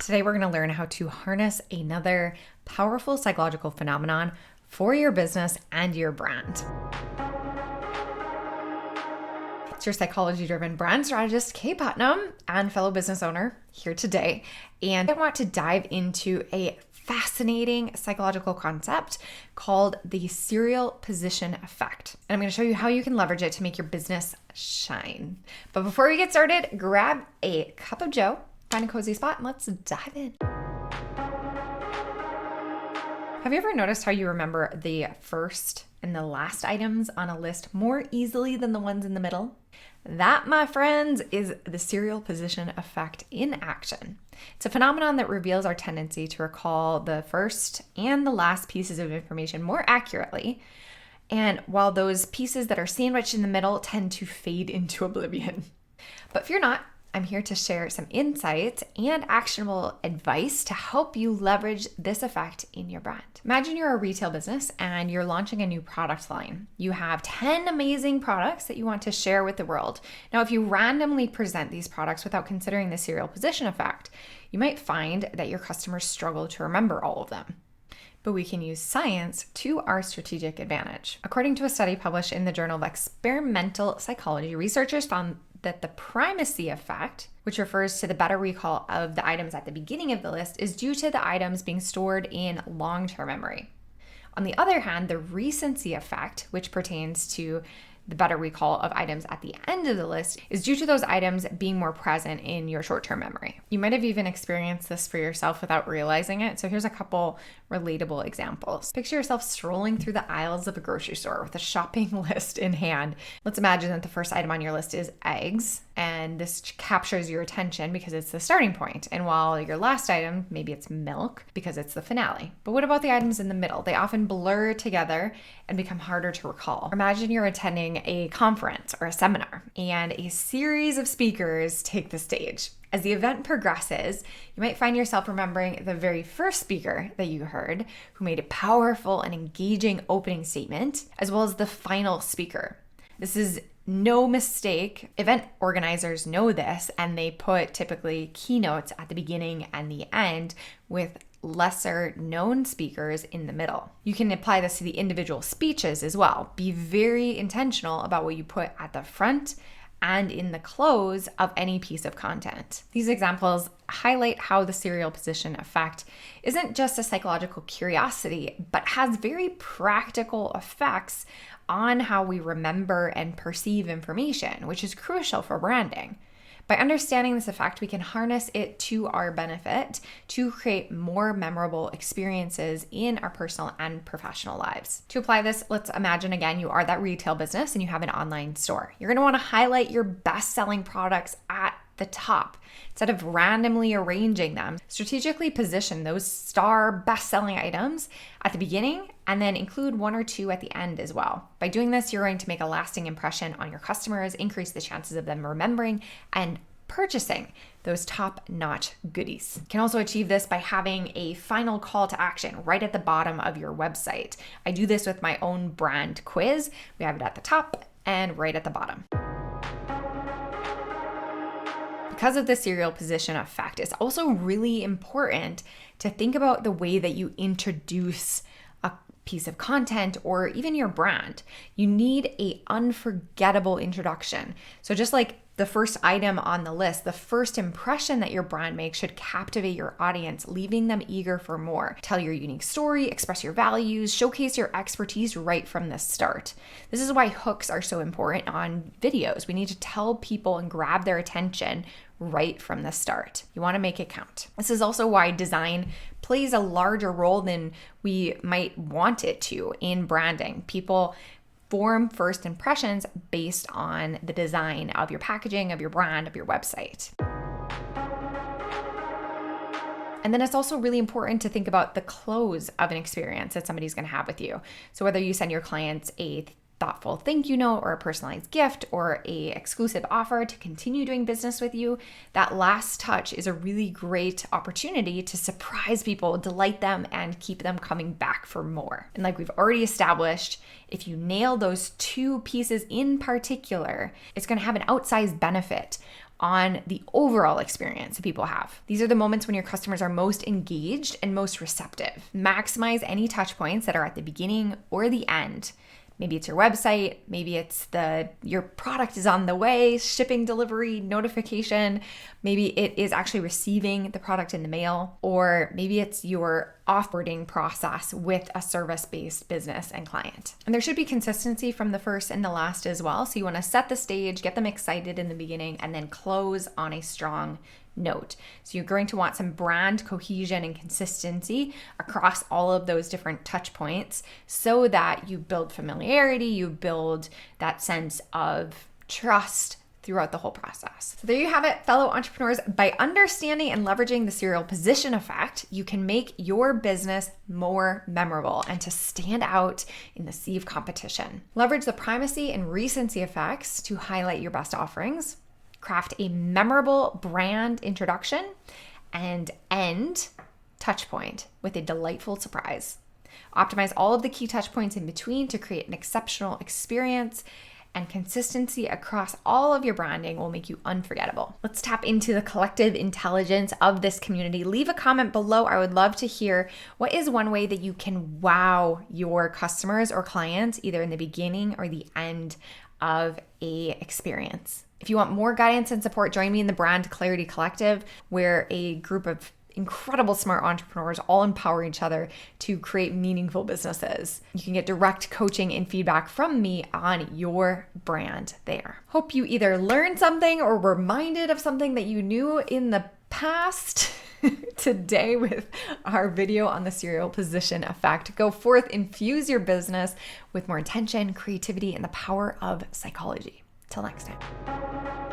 Today we're going to learn how to harness another powerful psychological phenomenon for your business and your brand. It's your psychology-driven brand strategist, Kaye Putnam, and fellow business owner here today. And I want to dive into a fascinating psychological concept called the serial position effect. And I'm going to show you how you can leverage it to make your business shine. But before we get started, grab a cup of joe, find a cozy spot, and let's dive in. Have you ever noticed how you remember the first and the last items on a list more easily than the ones in the middle? That, my friends, is the serial position effect in action. It's a phenomenon that reveals our tendency to recall the first and the last pieces of information more accurately. And while those pieces that are sandwiched in the middle tend to fade into oblivion. But fear not, I'm here to share some insights and actionable advice to help you leverage this effect in your brand. Imagine you're a retail business and you're launching a new product line. You have 10 amazing products that you want to share with the world. Now, if you randomly present these products without considering the serial position effect, you might find that your customers struggle to remember all of them. But we can use science to our strategic advantage. According to a study published in the Journal of Experimental Psychology, researchers found that the primacy effect, which refers to the better recall of the items at the beginning of the list, is due to the items being stored in long-term memory. On the other hand, the recency effect, which pertains to the better recall of items at the end of the list, is due to those items being more present in your short-term memory. You might have even experienced this for yourself without realizing it. So here's a couple relatable examples. Picture yourself strolling through the aisles of a grocery store with a shopping list in hand. Let's imagine that the first item on your list is eggs, and this captures your attention because it's the starting point. And while your last item, maybe it's milk because it's the finale. But what about the items in the middle? They often blur together and become harder to recall. Imagine you're attending a conference or a seminar and a series of speakers take the stage. As the event progresses, you might find yourself remembering the very first speaker that you heard, who made a powerful and engaging opening statement, as well as the final speaker. This is no mistake. Event organizers know this, and they put typically keynotes at the beginning and the end with lesser known speakers in the middle. You can apply this to the individual speeches as well. Be very intentional about what you put at the front and in the close of any piece of content. These examples highlight how the serial position effect isn't just a psychological curiosity, but has very practical effects on how we remember and perceive information, which is crucial for branding. By understanding this effect, we can harness it to our benefit to create more memorable experiences in our personal and professional lives. To apply this, let's imagine again, you are that retail business and you have an online store. You're gonna wanna highlight your best-selling products at the top. Instead of randomly arranging them, strategically position those star best-selling items at the beginning and then include one or two at the end as well. By doing this, you're going to make a lasting impression on your customers, increase the chances of them remembering and purchasing those top-notch goodies. You can also achieve this by having a final call to action right at the bottom of your website. I do this with my own brand quiz. We have it at the top and right at the bottom. Because of the serial position effect, it's also really important to think about the way that you introduce a piece of content or even your brand. You need an unforgettable introduction. So just like the first item on the list, the first impression that your brand makes should captivate your audience, leaving them eager for more. Tell your unique story, express your values, showcase your expertise right from the start. This is why hooks are so important on videos. We need to tell people and grab their attention right from the start. You want to make it count. This is also why design plays a larger role than we might want it to in branding. People form first impressions based on the design of your packaging, of your brand, of your website. And then it's also really important to think about the close of an experience that somebody's going to have with you. So whether you send your clients a thoughtful thank you note or a personalized gift or a exclusive offer to continue doing business with you, that last touch is a really great opportunity to surprise people, delight them, and keep them coming back for more. And like we've already established, if you nail those two pieces in particular, it's going to have an outsized benefit on the overall experience that people have. These are the moments when your customers are most engaged and most receptive. Maximize any touch points that are at the beginning or the end. Maybe it's your website, maybe it's your product is on the way, shipping, delivery, notification, maybe it is actually receiving the product in the mail, or maybe it's your offboarding process with a service-based business and client. And there should be consistency from the first and the last as well. So you want to set the stage, get them excited in the beginning, and then close on a strong note. So you're going to want some brand cohesion and consistency across all of those different touch points so that you build familiarity, you build that sense of trust throughout the whole process. So there you have it, fellow entrepreneurs. By understanding and leveraging the serial position effect, you can make your business more memorable and to stand out in the sea of competition. Leverage the primacy and recency effects to highlight your best offerings. Craft a memorable brand introduction, and end Touchpoint with a delightful surprise. Optimize all of the key touch points in between to create an exceptional experience, and consistency across all of your branding will make you unforgettable. Let's tap into the collective intelligence of this community. Leave a comment below. I would love to hear what is one way that you can wow your customers or clients either in the beginning or the end of a experience. If you want more guidance and support, join me in the Brand Clarity Collective. We're a group of incredible smart entrepreneurs all empower each other to create meaningful businesses. You can get direct coaching and feedback from me on your brand there. Hope you either learned something or were reminded of something that you knew in the past today with our video on the serial position effect. Go forth, infuse your business with more intention, creativity, and the power of psychology. Till next time.